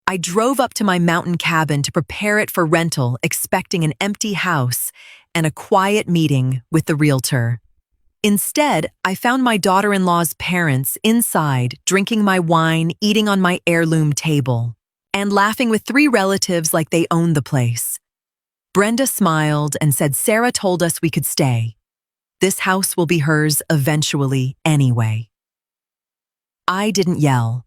I drove up to my mountain cabin to prepare it for rental, expecting an empty house and a quiet meeting with the realtor. Instead, I found my daughter-in-law's parents inside, drinking my wine, eating on my heirloom table, and laughing with three relatives like they owned the place. Brenda smiled and said Sarah told us we could stay. This house will be hers eventually anyway. I didn't yell.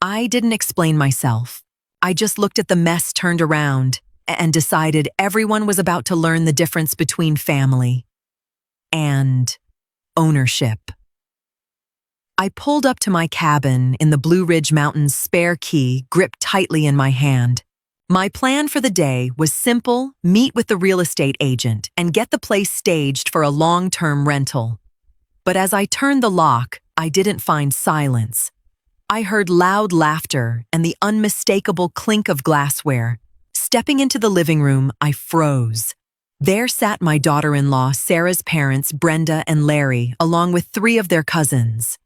I didn't explain myself. I just looked at the mess turned around and decided everyone was about to learn the difference between family and ownership. I pulled up to my cabin in the Blue Ridge Mountains, spare key gripped tightly in my hand. My plan for the day was simple: meet with the real estate agent and get the place staged for a long-term rental. But as I turned the lock, I didn't find silence. I heard loud laughter and the unmistakable clink of glassware. Stepping into the living room, I froze. There sat my daughter-in-law, Sarah's parents, Brenda and Larry, along with three of their cousins.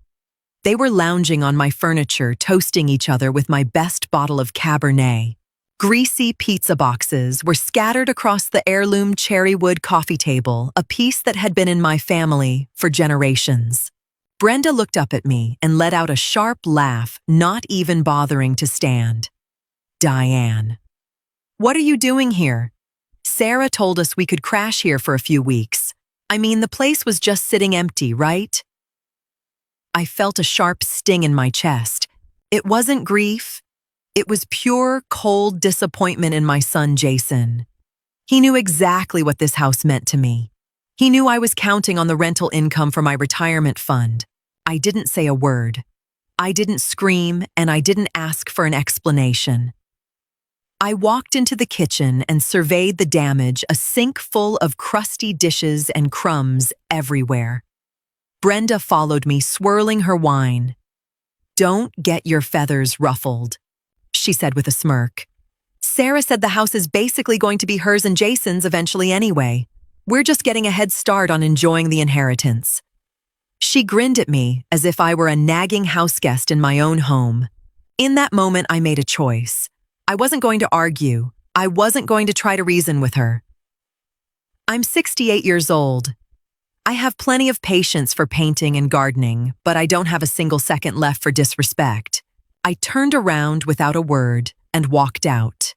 They were lounging on my furniture, toasting each other with my best bottle of Cabernet. Greasy pizza boxes were scattered across the heirloom cherrywood coffee table, a piece that had been in my family for generations. Brenda looked up at me and let out a sharp laugh, not even bothering to stand. "Diane, what are you doing here? Sarah told us we could crash here for a few weeks. I mean, the place was just sitting empty, right?" I felt a sharp sting in my chest. It wasn't grief. It was pure, cold disappointment in my son, Jason. He knew exactly what this house meant to me. He knew I was counting on the rental income for my retirement fund. I didn't say a word. I didn't scream, and I didn't ask for an explanation. I walked into the kitchen and surveyed the damage, a sink full of crusty dishes and crumbs everywhere. Brenda followed me, swirling her wine. "Don't get your feathers ruffled," she said with a smirk. "Sarah said the house is basically going to be hers and Jason's eventually anyway. We're just getting a head start on enjoying the inheritance." She grinned at me as if I were a nagging houseguest in my own home. In that moment, I made a choice. I wasn't going to argue. I wasn't going to try to reason with her. I'm 68 years old. I have plenty of patience for painting and gardening, but I don't have a single second left for disrespect. I turned around without a word and walked out.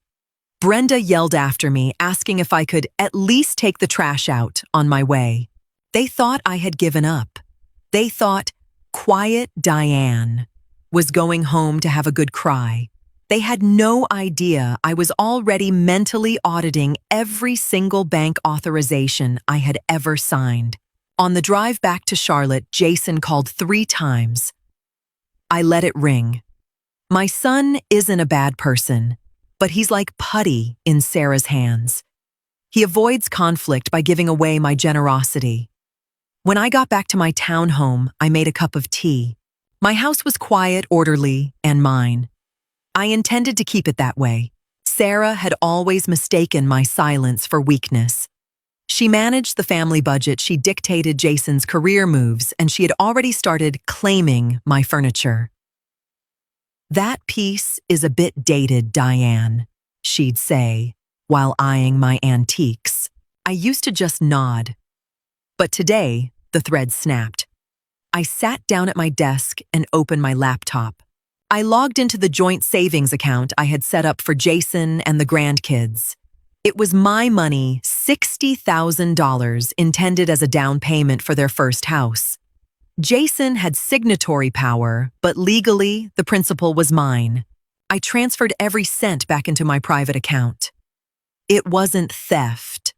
Brenda yelled after me, asking if I could at least take the trash out on my way. They thought I had given up. They thought quiet Diane was going home to have a good cry. They had no idea I was already mentally auditing every single bank authorization I had ever signed. On the drive back to Charlotte, Jason called 3 times. I let it ring. My son isn't a bad person, but he's like putty in Sarah's hands. He avoids conflict by giving away my generosity. When I got back to my townhome, I made a cup of tea. My house was quiet, orderly, and mine. I intended to keep it that way. Sarah had always mistaken my silence for weakness. She managed the family budget, she dictated Jason's career moves, and she had already started claiming my furniture. "That piece is a bit dated, Diane," she'd say, while eyeing my antiques. I used to just nod. But today, the thread snapped. I sat down at my desk and opened my laptop. I logged into the joint savings account I had set up for Jason and the grandkids. It was my money, $60,000, intended as a down payment for their first house. Jason had signatory power, but legally, the principal was mine. I transferred every cent back into my private account. It wasn't theft.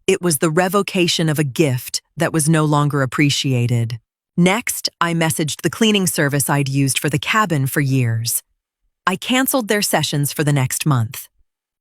It was the revocation of a gift that was no longer appreciated. Next, I messaged the cleaning service I'd used for the cabin for years. I canceled their sessions for the next month.